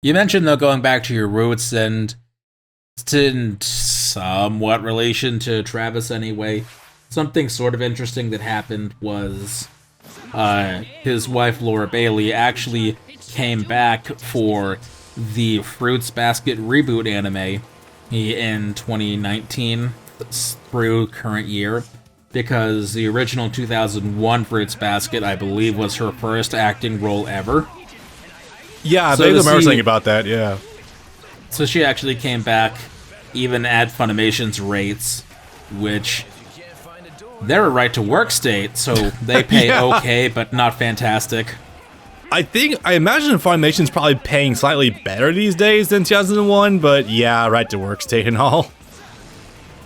You mentioned, though, going back to your roots, and it's in somewhat relation to Travis anyway. Something sort of interesting that happened was his wife, Laura Bailey, actually came back for the Fruits Basket reboot anime in 2019 through current year, because the original 2001 Fruits Basket, I believe, was her first acting role ever. Yeah, I So think to I remember see- something about that, yeah. So she actually came back, even at Funimation's rates, which they're a right-to-work state, so they pay Yeah. okay, but not fantastic. I imagine Funimation's probably paying slightly better these days than 2001, but yeah, right to work state and all.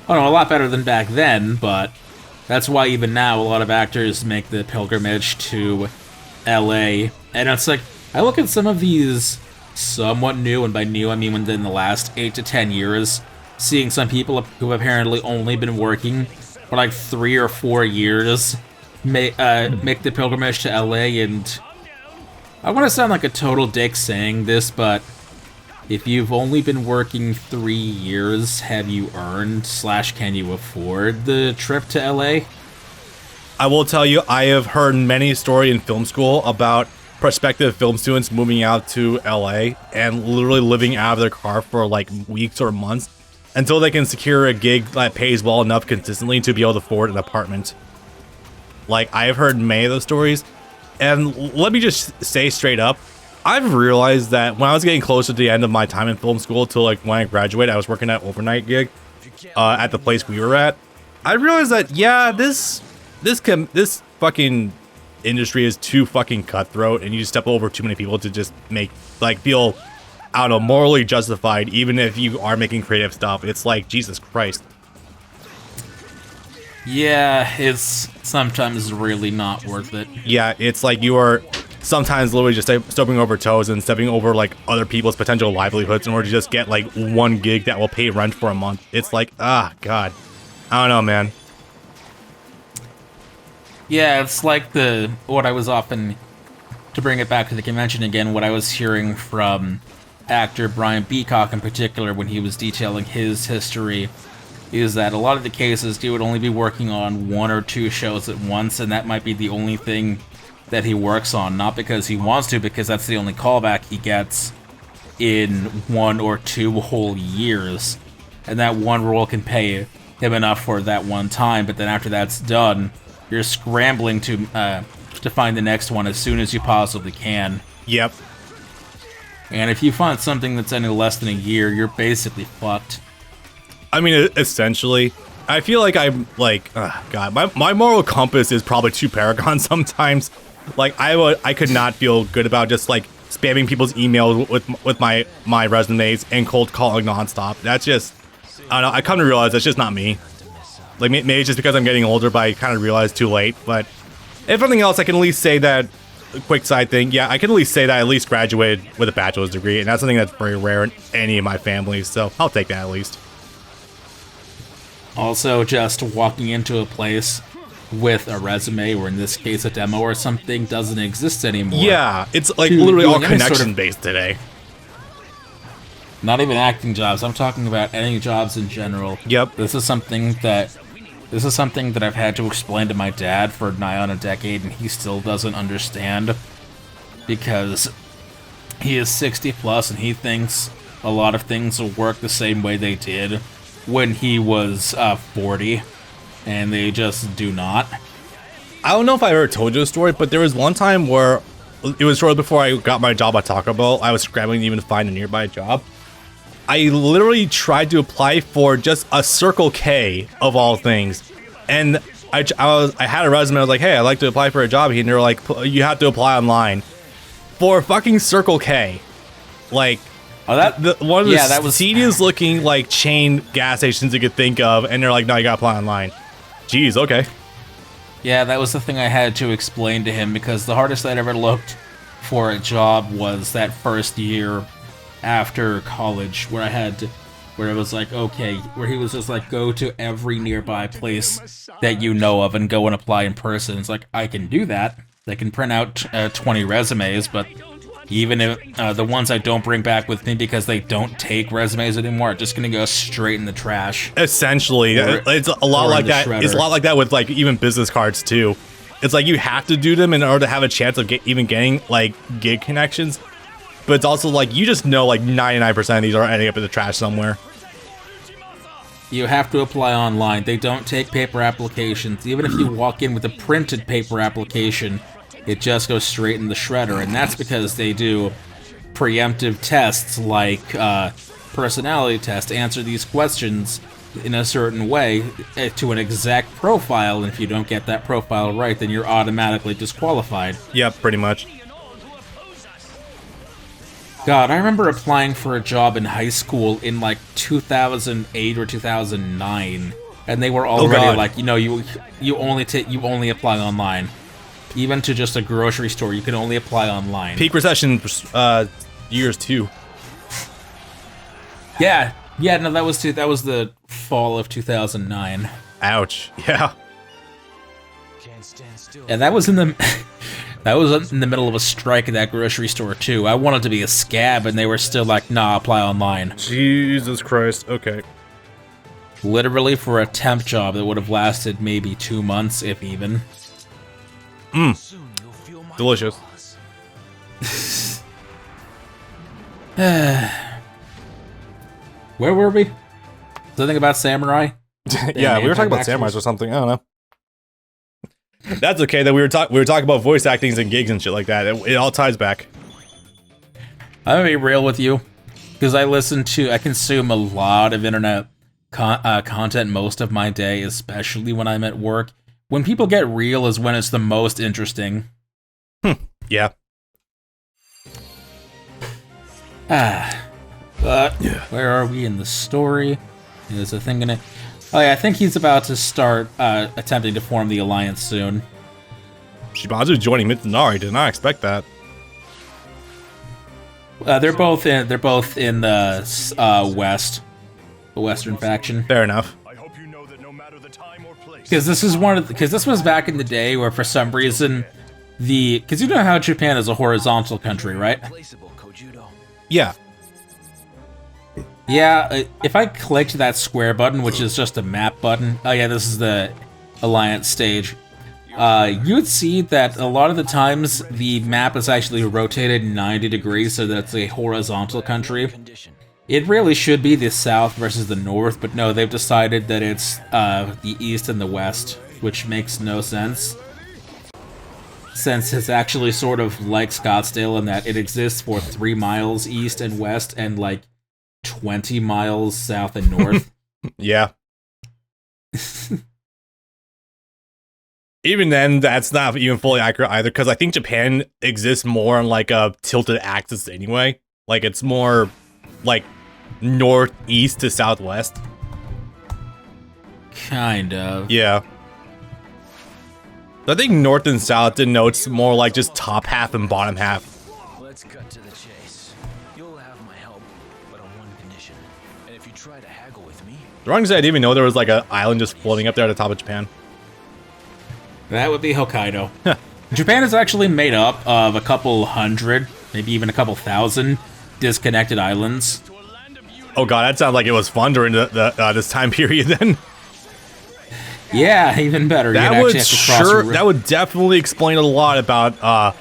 Oh no, a lot better than back then, but that's why even now a lot of actors make the pilgrimage to LA. And it's like, I look at some of these somewhat new, and by new I mean within the last 8 to 10 years, seeing some people who have apparently only been working for like 3 or 4 years make the pilgrimage to LA, and I want to sound like a total dick saying this, but if you've only been working 3 years, have you earned / can you afford the trip to LA? I will tell you, I have heard many stories in film school about prospective film students moving out to LA and literally living out of their car for like weeks or months until they can secure a gig that pays well enough consistently to be able to afford an apartment. Like, I have heard many of those stories, and let me just say straight up, I've realized that when I was getting closer to the end of my time in film school to like when I graduated, I was working at overnight gig at the place we were at. I realized that, yeah, this fucking industry is too fucking cutthroat, and you just step over too many people to just make like feel, I don't know, morally justified, even if you are making creative stuff. It's like, Jesus Christ. Yeah, it's sometimes really not worth it. Yeah, it's like you are sometimes literally just stepping over toes and stepping over like other people's potential livelihoods in order to just get like one gig that will pay rent for a month. It's like, God, I don't know, man. Yeah, it's like what I was often, to bring it back to the convention again, what I was hearing from actor Brian Beacock in particular when he was detailing his history, is that a lot of the cases he would only be working on 1 or 2 shows at once, and that might be the only thing that he works on, not because he wants to, because that's the only callback he gets in 1 or 2 whole years, and that one role can pay him enough for that one time, but then after that's done, you're scrambling to find the next one as soon as you possibly can. Yep. And if you find something that's any less than a year, you're basically fucked. I mean, essentially, I feel like I'm like, God, my moral compass is probably too Paragon sometimes. Like, I could not feel good about just like spamming people's emails with my resumes and cold calling nonstop. That's just, I don't know. I come to realize that's just not me. Like, maybe it's just because I'm getting older, but I kind of realized too late. But if nothing else, I can at least say that, quick side thing, yeah, I can at least say that I at least graduated with a bachelor's degree, and that's something that's very rare in any of my families, so I'll take that at least. Also, just walking into a place with a resume, or in this case a demo or something, doesn't exist anymore. Yeah, it's like To literally all doing any sort of- connection-based today. Not even acting jobs, I'm talking about any jobs in general. Yep. This is something that I've had to explain to my dad for nigh on a decade, and he still doesn't understand, because he is 60 plus and he thinks a lot of things will work the same way they did when he was 40, and they just do not. I don't know if I ever told you a story, but there was one time where it was shortly before I got my job at Taco Bell. I was scrambling to even find a nearby job. I literally tried to apply for just a Circle K of all things, and I had a resume. I was like, "Hey, I'd like to apply for a job here," and they were like, "You have to apply online for fucking Circle K." Like, Oh, that one of the yeah, that was seediest looking like chain gas stations you could think of, and they're like, "No, you gotta apply online." Jeez, okay. Yeah, that was the thing I had to explain to him, because the hardest I'd ever looked for a job was that first year after college, where it was like, okay, where he was just like, go to every nearby place that you know of and go and apply in person. It's like, I can do that, They can print out 20 resumes, but even if the ones I don't bring back with me because they don't take resumes anymore are just gonna go straight in the trash. Essentially, it's a lot like that. It's a lot like that with like even business cards too. It's like you have to do them in order to have a chance of even getting like gig connections. But it's also like you just know like 99% of these are ending up in the trash somewhere. You have to apply online. They don't take paper applications. Even if you walk in with a printed paper application, it just goes straight in the shredder. And that's because they do preemptive tests like personality tests. Answer these questions in a certain way to an exact profile. And if you don't get that profile right, then you're automatically disqualified. Yep, pretty much. God, I remember applying for a job in high school in like 2008 or 2009, and they were already like, you know, you only apply online, even to just a grocery store. You can only apply online. Peak recession years too. Yeah, no, that was the fall of 2009. Ouch. Yeah. And that was in the middle of a strike at that grocery store too. I wanted to be a scab, and they were still like, "Nah, apply online." Jesus Christ. Okay. Literally for a temp job that would have lasted maybe 2 months, if even. Delicious. Where were we? Something about samurai? Yeah, we were talking about samurais or something. I don't know. That's okay. That we were talking about voice actings and gigs and shit like that. It all ties back. I'm gonna be real with you, because I consume a lot of internet content most of my day, especially when I'm at work. When people get real is when it's the most interesting. Yeah. But where are we in the story? Is the thing gonna? Oh yeah, I think he's about to start attempting to form the alliance soon. Shimazu joining Mitsunari. Did not expect that. They're both in the west, the western faction. Fair enough. Because this was back in the day where for some reason because you know how Japan is a horizontal country, right? Yeah. Yeah, if I clicked that square button, which is just a map button, oh yeah, this is the alliance stage, you'd see that a lot of the times the map is actually rotated 90 degrees, so that's a horizontal country. It really should be the south versus the north, but no, they've decided that it's the east and the west, which makes no sense. Since it's actually sort of like Scottsdale in that it exists for 3 miles east and west and like 20 miles south and north. Yeah. Even then, that's not even fully accurate either, because I think Japan exists more on like a tilted axis anyway. Like it's more like northeast to southwest. Kind of. Yeah. I think north and south denotes more like just top half and bottom half. Let's cut to the chase. You'll have my help, but on one condition. And if you try to haggle with me, The wrong side, I didn't even know there was like an island just floating up there at the top of Japan. That would be Hokkaido. Japan is actually made up of a couple hundred, maybe even a couple thousand disconnected islands. Oh god, that sounds like it was fun during this time period then. Yeah, even better. That would definitely explain a lot about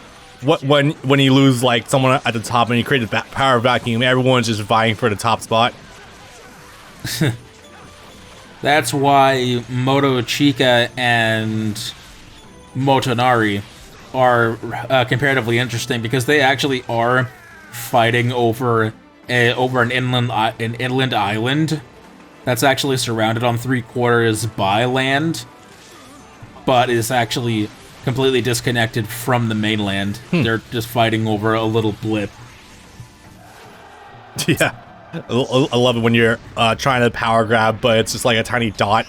when you lose like someone at the top and you create a power vacuum, everyone's just vying for the top spot. That's why Moto Chica and Motonari are comparatively interesting, because they actually are fighting over an inland island that's actually surrounded on 3/4 by land, but is actually completely disconnected from the mainland. They're just fighting over a little blip. Yeah, I love it when you're trying to power grab, but it's just like a tiny dot.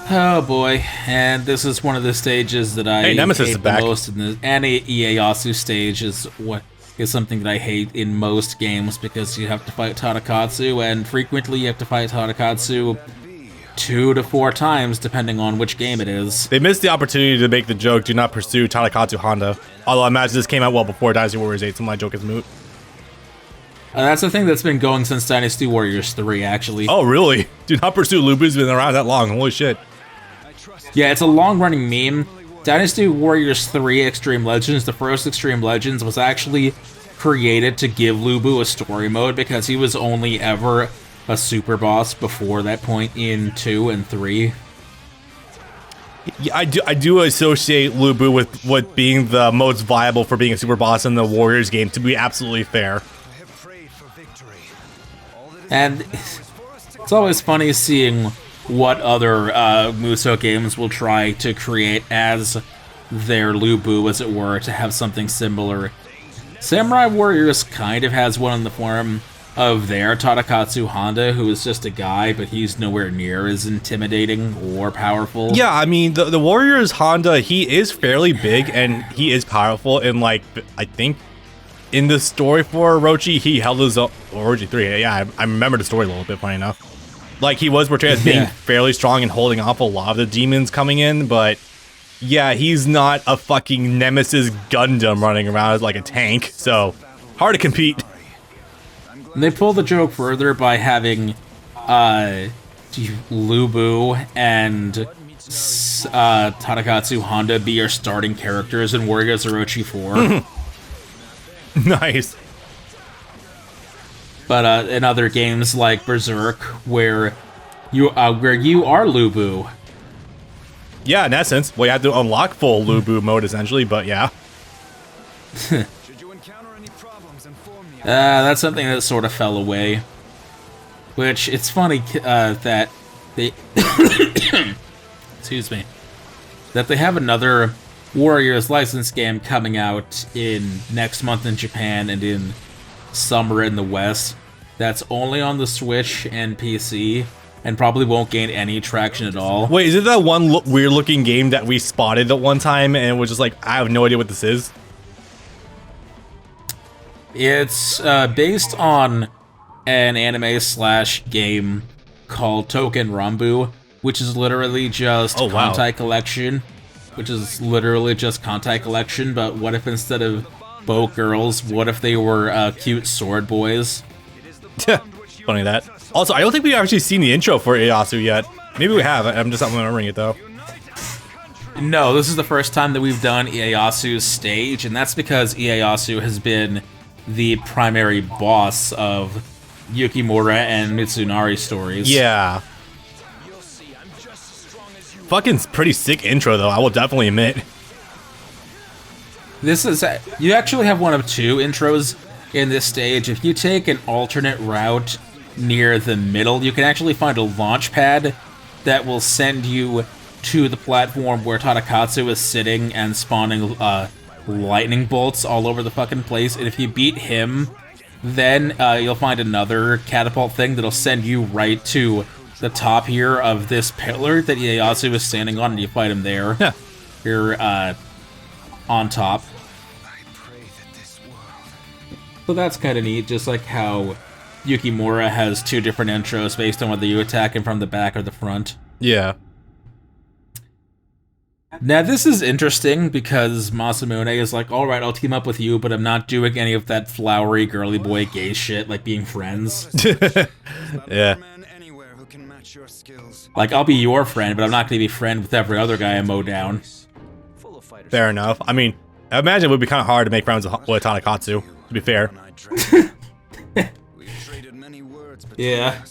Oh boy, and this is one of the stages that I Nemesis hate is back. the most. And Ieyasu stage is something that I hate in most games, because you have to fight Tadakatsu, and frequently you have to fight Tadakatsu 2 to 4 times, depending on which game it is. They missed the opportunity to make the joke, do not pursue Tadakatsu Honda. Although I imagine this came out well before Dynasty Warriors 8, so my joke is moot. That's a thing that's been going since Dynasty Warriors 3, actually. Oh, really? Do not pursue Lubu's been around that long. Holy shit. Yeah, it's a long-running meme. Dynasty Warriors 3 Extreme Legends, the first Extreme Legends, was actually created to give Lubu a story mode because he was only ever a super boss before that point in 2 and 3. Yeah, I do associate Lubu with being the most viable for being a super boss in the Warriors game, to be absolutely fair. And it's always funny seeing what other Musou games will try to create as their Lubu, as it were, to have something similar. Samurai Warriors kind of has one in the form of their Tadakatsu Honda, who is just a guy, but he's nowhere near as intimidating or powerful. Yeah, I mean, the Warriors Honda, he is fairly big, and he is powerful, and, like, I think in the story for Orochi, he held his own. Orochi 3, yeah, I remember the story a little bit, funny enough. Like, he was portrayed as being fairly strong and holding off a lot of the demons coming in, but yeah, he's not a fucking Nemesis Gundam running around as like a tank, so hard to compete. And they pull the joke further by having Lubu and Tadakatsu Honda be your starting characters in Warriors Orochi 4. Nice. But in other games like Berserk, where you are Lubu. Yeah, in essence, well, you have to unlock full Lubu mode essentially, but yeah. That's something that sort of fell away. Which, it's funny that they... excuse me. That they have another Warriors license game coming out in next month in Japan and in summer in the West. That's only on the Switch and PC, and probably won't gain any traction at all. Wait, is it that one weird-looking game that we spotted at one time and was just like, I have no idea what this is? It's based on an anime/game called Token Rambu, which is literally just Kantai Collection. Which is literally just Kantai Collection, but what if instead of boat girls, what if they were cute sword boys? Funny that. Also, I don't think we've actually seen the intro for Ieyasu yet. Maybe we have. I'm just not remembering it though. No, this is the first time that we've done Ieyasu's stage, and that's because Ieyasu has been the primary boss of Yukimura and Mitsunari stories. Yeah. Fucking pretty sick intro though, I will definitely admit. This is... You actually have one of 2 intros in this stage. If you take an alternate route near the middle, you can actually find a launch pad that will send you to the platform where Tadakatsu is sitting and spawning lightning bolts all over the fucking place. And if you beat him, then you'll find another catapult thing that'll send you right to the top here of this pillar that Ieyasu is standing on, and you fight him there. Yeah. You're on top. So that's kind of neat, just like how Yukimura has 2 different intros based on whether you attack him from the back or the front. Yeah. Now this is interesting because Masamune is like, alright, I'll team up with you, but I'm not doing any of that flowery girly boy gay shit like being friends. Yeah. Like, I'll be your friend, but I'm not going to be friend with every other guy I mow down. Fair enough. I mean, I imagine it would be kind of hard to make friends with Tadakatsu, to be fair. Yeah.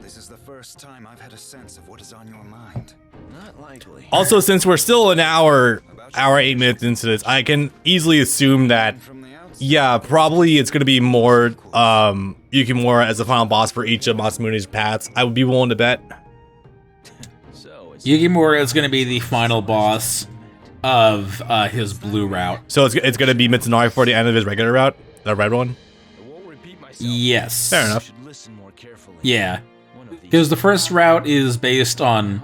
This is the first time I've had a sense of what is on your mind. Not likely. Also, since we're still an hour 8 minutes into this, I can easily assume that, yeah, probably it's going to be more Yukimura as the final boss for each of Masamune's paths. I would be willing to bet. Yukimura is going to be the final boss of his blue route. So it's going to be Mitsunari for the end of his regular route? The red one? Yes. Fair enough. Yeah. Because the first route is based on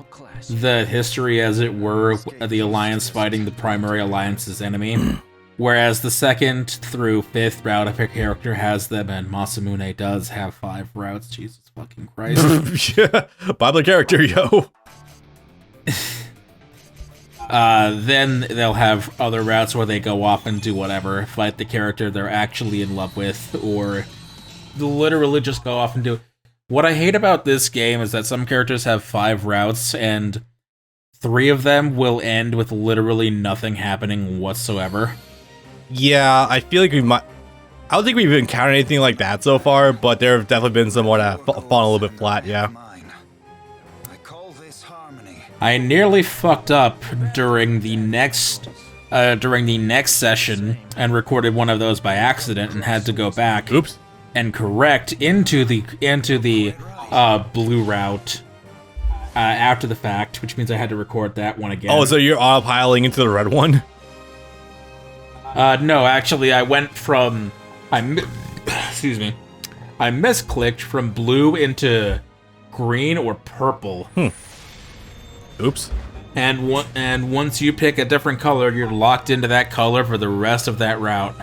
the history, as it were, of the Alliance fighting the primary Alliance's enemy. Whereas the second through fifth route, if a character has them, and Masamune does have 5 routes. Jesus fucking Christ. Yeah, Bible character, yo. Then they'll have other routes where they go off and do whatever, fight the character they're actually in love with, or literally just go off and do it. What I hate about this game is that some characters have 5 routes, and 3 of them will end with literally nothing happening whatsoever. Yeah, I feel like we might. I don't think we've encountered anything like that so far, but there have definitely been some that have fallen a little bit flat. Yeah. I call this harmony. I nearly fucked up during the next session and recorded one of those by accident and had to go back. Oops. And correct into the blue route after the fact, which means I had to record that one again. Oh, so you're autopiling into the red one? No, actually, I went from excuse me, I misclicked from blue into green or purple. Oops. And once you pick a different color, you're locked into that color for the rest of that route.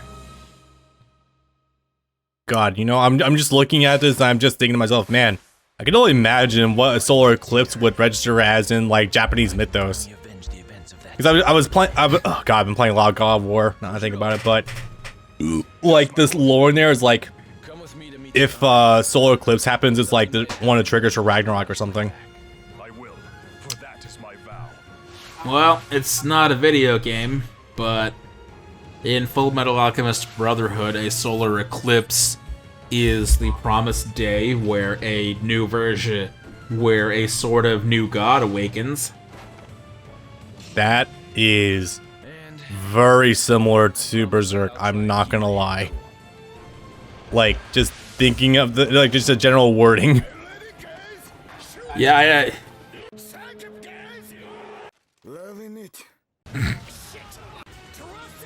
God, you know, I'm just looking at this and I'm just thinking to myself, man, I can only imagine what a solar eclipse would register as in like Japanese mythos. Because I've been playing a lot of God of War, now that I think about it, but like this lore in there is like, if solar eclipse happens, it's like one of the triggers for Ragnarok or something. I will, for that is my vow. Well, it's not a video game, but in Full Metal Alchemist Brotherhood, a solar eclipse is the promised day where a sort of new god awakens. That is very similar to Berserk, I'm not gonna lie. Like, just thinking of the, like, just a general wording. Yeah, Loving it.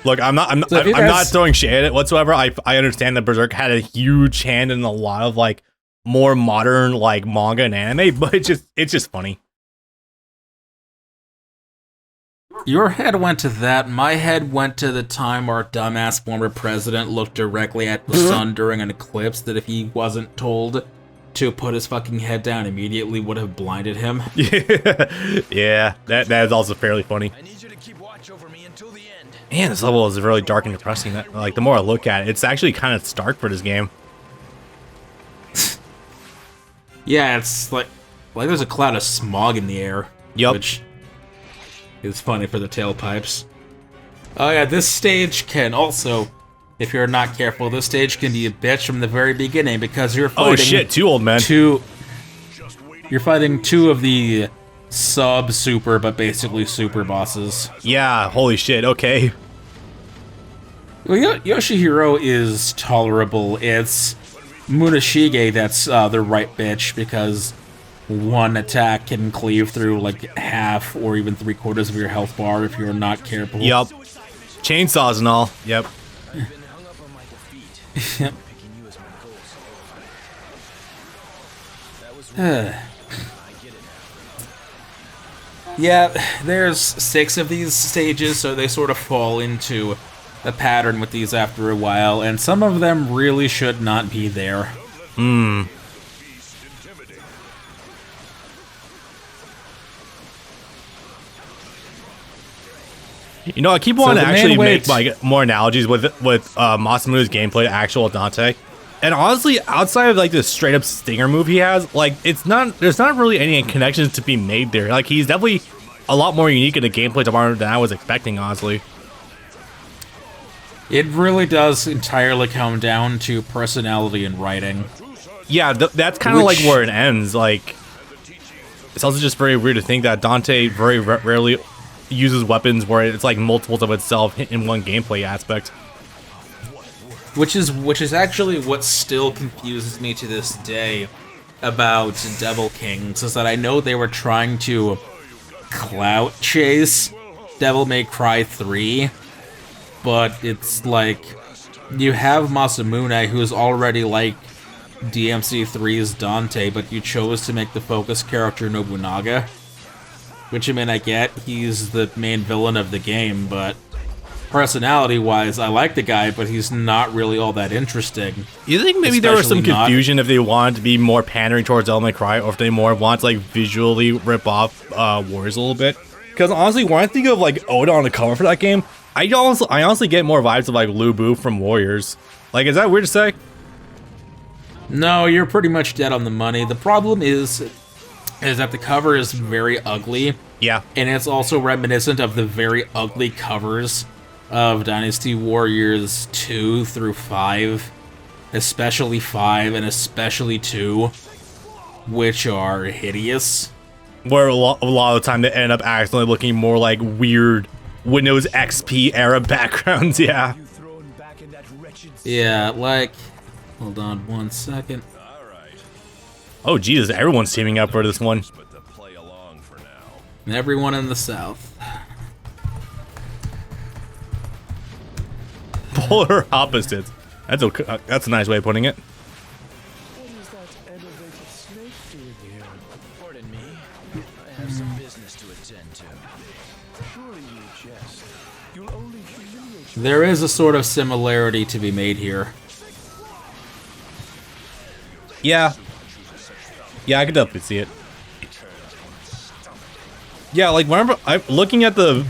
Look, I'm not throwing shade at it whatsoever. I understand that Berserk had a huge hand in a lot of like more modern like manga and anime, but it's just funny. Your head went to that. My head went to the time our dumbass former president looked directly at the sun during an eclipse that if he wasn't told to put his fucking head down immediately would have blinded him. Yeah, that is also fairly funny. I need you to keep watch over me until the end. Man, this level is really dark and depressing. That, like, the more I look at it, it's actually kind of stark for this game. Yeah, it's like there's a cloud of smog in the air. Yup. Which is funny for the tailpipes. Oh yeah, this stage can also, if you're not careful, this stage can be a bitch from the very beginning because you're fighting. Oh shit, 2 old men. You're fighting 2 of the sub-super, but basically super bosses. Yeah, holy shit, okay. Well, Yoshihiro is tolerable. It's Munashige that's the right bitch, because one attack can cleave through like half or even 3/4 of your health bar if you're not careful. Yup. Chainsaws and all. Yep. Yeah, there's 6 of these stages, so they sort of fall into a pattern with these after a while, and some of them really should not be there. You know, I keep wanting to actually make way like more analogies with Masamune's gameplay to actual Dante. And honestly, outside of like this straight up stinger move he has, like there's not really any connections to be made there. Like he's definitely a lot more unique in the gameplay department than I was expecting, honestly. It really does entirely come down to personality and writing. Yeah, that's kind of like where it ends. Like, it's also just very weird to think that Dante very rarely uses weapons where it's like multiples of itself in one gameplay aspect. Which is actually what still confuses me to this day about Devil Kings, is that I know they were trying to clout chase Devil May Cry 3, but it's like, you have Masamune, who's already like DMC3's Dante, but you chose to make the focus character Nobunaga. Which, I mean, I get, he's the main villain of the game, but personality-wise, I like the guy, but he's not really all that interesting. You think maybe there was some Especially not- confusion if they wanted to be more pandering towards Devil May Cry, or if they more want to like visually rip off Warriors a little bit? Because honestly, when I think of like Oda on the cover for that game, I honestly get more vibes of like Lu Bu from Warriors. Like, is that weird to say? No, you're pretty much dead on the money. The problem is that the cover is very ugly, Yeah. and it's also reminiscent of the very ugly covers of Dynasty Warriors 2 through 5, especially 5 and especially 2, which are hideous. Where a lot of the time they end up accidentally looking more like weird Windows XP era backgrounds, yeah. Yeah, like, hold on 1 second. Oh Jesus, everyone's teaming up for this one. Everyone in the South. Polar opposites. That's okay. That's a nice way of putting it. Pardon me. I have some business to attend to. There is a sort of similarity to be made here. Yeah. Yeah, I can definitely see it. Yeah, like whenever I'm looking at the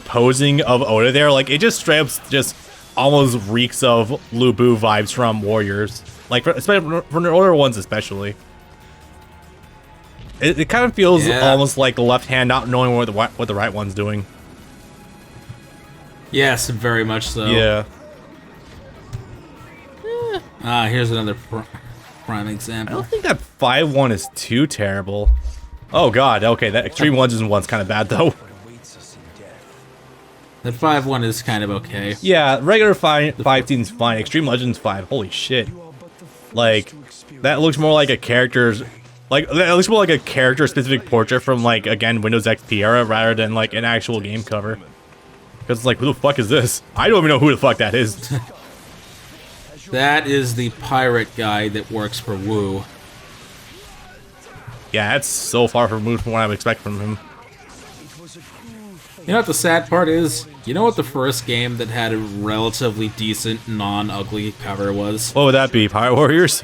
posing of Oda there, like it just straight up just almost reeks of Lu Bu vibes from Warriors. Like especially from the older ones especially. It kind of feels almost like the left hand not knowing what the right one's doing. Yes, very much so. Yeah. Here's another prime I example. don't think that 5-1 is too terrible. Oh god, okay, that Extreme Legends one's kind of bad though. The 5-1 is kind of okay. Yeah, regular 5-team's fine. Extreme Legends 5, holy shit. Like, that looks more like a character's... Like, that looks more like a character-specific portrait from, like, again, Windows XP era, rather than, like, an actual game cover. Because it's like, who the fuck is this? I don't even know who the fuck that is. That is the pirate guy that works for Wu. Yeah, that's so far removed from what I would expect from him. You know what the sad part is? You know what the first game that had a relatively decent, non-ugly cover was? What would that be? Pirate Warriors?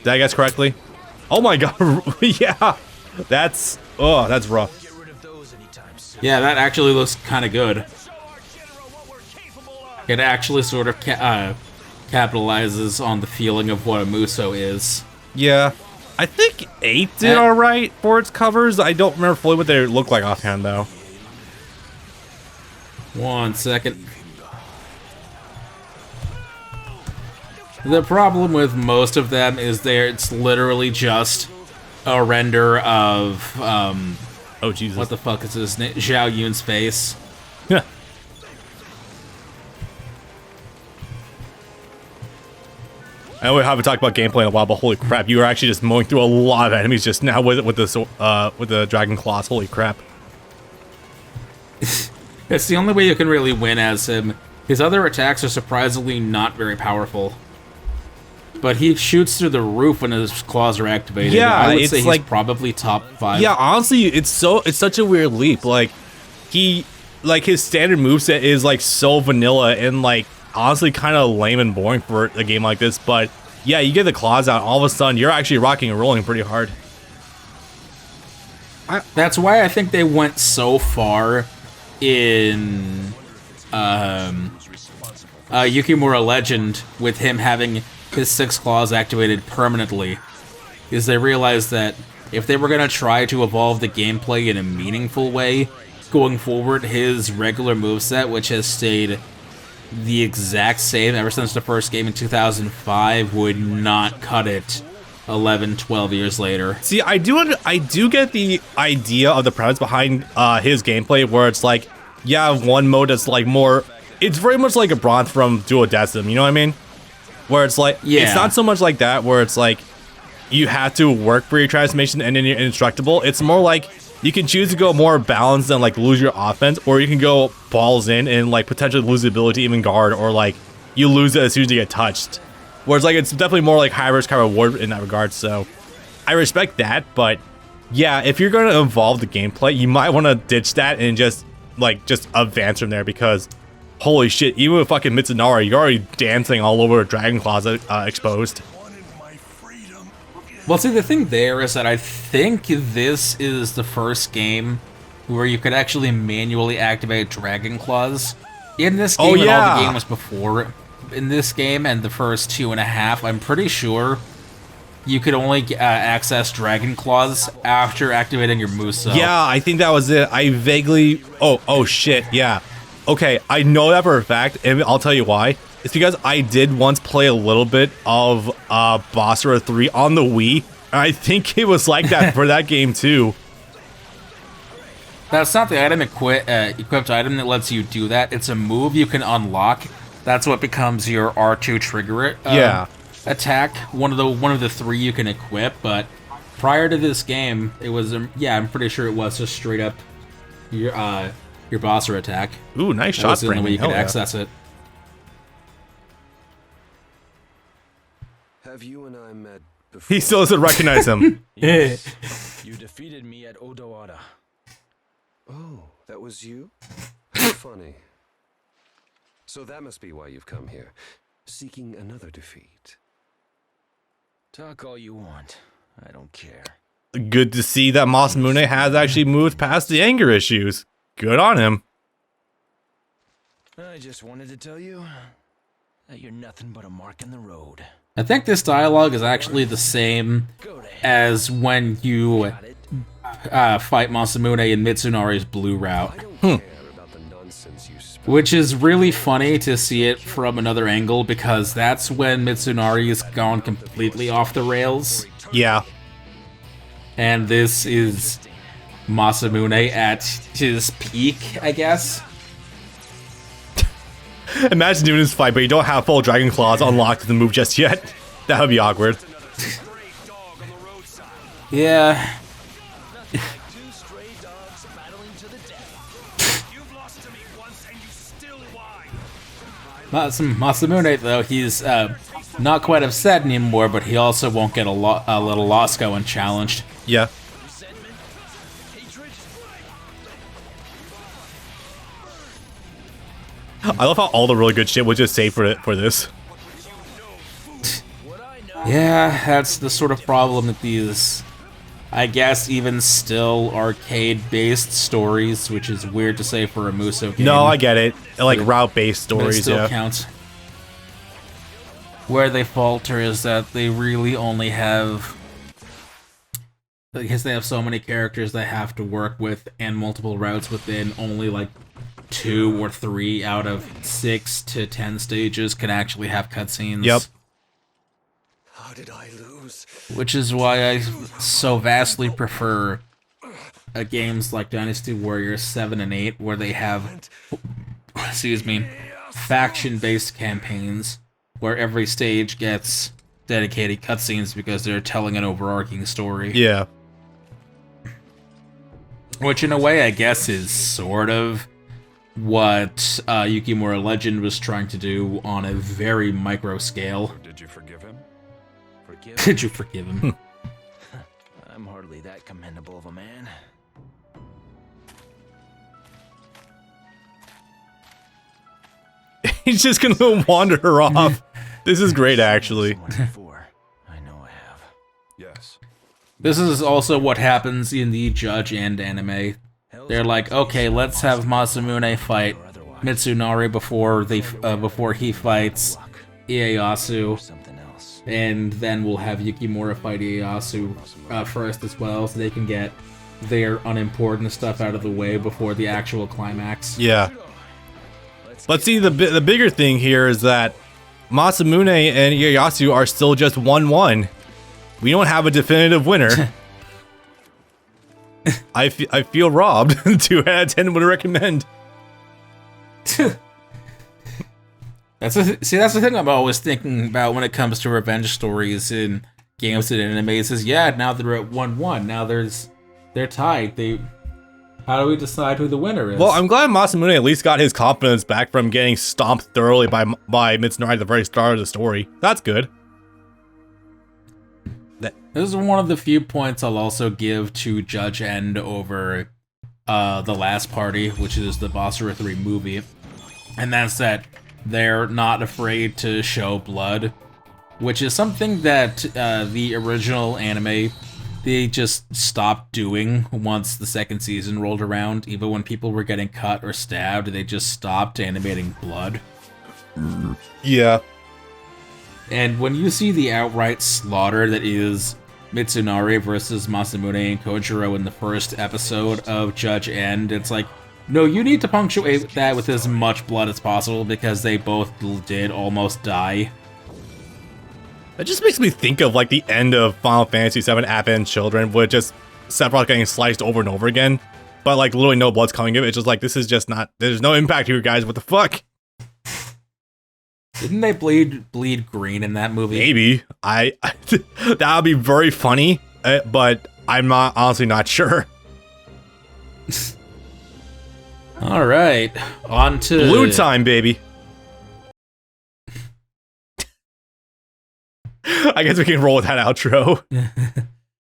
Did I guess correctly? Oh my god, yeah! That's rough. Yeah, that actually looks kind of good. It actually sort of capitalizes on the feeling of what a Muso is. Yeah. I think 8 did alright for its covers. I don't remember fully what they look like offhand, though. 1 second. The problem with most of them is it's literally just a render of, oh, Jesus. what the fuck is his name? Zhao Yun's face. Yeah. I know we haven't talked about gameplay in a while, but holy crap, you are actually just mowing through a lot of enemies just now with the Dragon Claws. Holy crap. It's the only way you can really win as him. His other attacks are surprisingly not very powerful. But he shoots through the roof when his claws are activated. Yeah, I would it's say he's like- probably top 5. Yeah, honestly, it's such a weird leap. Like, his standard moveset is like so vanilla and like honestly kind of lame and boring for a game like this, but yeah, you get the claws out, all of a sudden you're actually rocking and rolling pretty hard. That's why I think they went so far in Yukimura Legend with him having his 6 claws activated permanently, is they realized that if they were going to try to evolve the gameplay in a meaningful way, going forward, his regular moveset, which has stayed the exact same ever since the first game in 2005, would not cut it 11, 12 years later. See, I do get the idea of the premise behind his gameplay, where it's like, yeah, one mode that's like more, it's very much like a bronze from Duodecim, you know what I mean? Where it's like, it's not so much like that, where it's like, you have to work for your transformation and then you're indestructible. It's more like, you can choose to go more balanced and like lose your offense, or you can go balls in and like potentially lose the ability to even guard, or like you lose it as soon as you get touched. Whereas like it's definitely more like high risk, high reward in that regard. So I respect that, but yeah, if you're going to evolve the gameplay, you might want to ditch that and just like just advance from there because holy shit, even with fucking Mitsunari, you're already dancing all over Dragon Claws exposed. Well, see, the thing there is that I think this is the first game where you could actually manually activate Dragon Claws. In this game and all the games before, in this game and the first 2.5, I'm pretty sure you could only access Dragon Claws after activating your Muso. Yeah, I think that was it. I vaguely... Oh shit, yeah. Okay, I know that for a fact, and I'll tell you why. It's because I did once play a little bit of Basara 3 on the Wii, and I think it was like that for that game too. That's not the item equipped item that lets you do that. It's a move you can unlock. That's what becomes your R2 trigger attack. One of the 3 you can equip. But prior to this game, it was I'm pretty sure it was just straight up your Basara attack. Ooh, nice shot! That was the only way you could access it. Have you and I met before? He still doesn't recognize him. Yes. You defeated me at Odawara. Oh, that was you? Funny. So that must be why you've come here, seeking another defeat. Talk all you want. I don't care. Good to see that Masamune has actually moved past the anger issues. Good on him. I just wanted to tell you that you're nothing but a mark in the road. I think this dialogue is actually the same as when you fight Masamune in Mitsunari's Blue Route. Which is really funny to see it from another angle because that's when Mitsunari's gone completely off the rails. Yeah. And this is Masamune at his peak, I guess. Imagine doing this fight, but you don't have full Dragon Claws unlocked in the move just yet. That would be awkward. Yeah. Masamune, though, he's not quite upset anymore, but he also won't get a little lost going challenged. Yeah. I love how all the really good shit was just saved for this. Yeah, that's the sort of problem that these, I guess, even still arcade-based stories, which is weird to say for a Muso game. No, I get it. Like route-based stories, it still yeah. counts. Where they falter is that they really only have, because they have so many characters they have to work with and multiple routes within, only like 2 or 3 out of 6 to 10 stages can actually have cutscenes. Yep. How did I lose? Which is why I so vastly prefer games like Dynasty Warriors 7 and 8, where they have, excuse me, faction-based campaigns, where every stage gets dedicated cutscenes because they're telling an overarching story. Yeah. Which, in a way, I guess is sort of what Yukimura Legend was trying to do on a very micro scale. Did you forgive him? Did you forgive him? I'm hardly that commendable of a man. He's just gonna wander her off. This is great, actually. I know I have. Yes. This is also what happens in the Judge and anime. They're like, okay, let's have Masamune fight Mitsunari before he fights Ieyasu, and then we'll have Yukimura fight Ieyasu first as well, so they can get their unimportant stuff out of the way before the actual climax. Yeah. But see, the bigger thing here is that Masamune and Ieyasu are still just 1-1. We don't have a definitive winner. I feel robbed. 2 out of 10 would recommend. That's the thing I'm always thinking about when it comes to revenge stories in games and animes is, yeah, now they're at 1-1. Now they're tied. How do we decide who the winner is? Well, I'm glad Masamune at least got his confidence back from getting stomped thoroughly by Mitsunari at the very start of the story. That's good. This is one of the few points I'll also give to Judge End over The Last Party, which is the Basara 3 movie, and that's that they're not afraid to show blood, which is something that the original anime, they just stopped doing once the second season rolled around. Even when people were getting cut or stabbed, they just stopped animating blood. Yeah. And when you see the outright slaughter that is Mitsunari versus Masamune and Kojiro in the first episode of Judge End, it's like, no, you need to punctuate that with as much blood as possible because they both did almost die. It just makes me think of like the end of Final Fantasy VII Advent Children, with just Sephiroth getting sliced over and over again, but like literally no blood's coming of it. It's just like, this is just not, there's no impact here, guys. What the fuck? Didn't they bleed green in that movie? Maybe. That would be very funny, but I'm not honestly not sure. All right, on to Blue time, baby. I guess we can roll with that outro.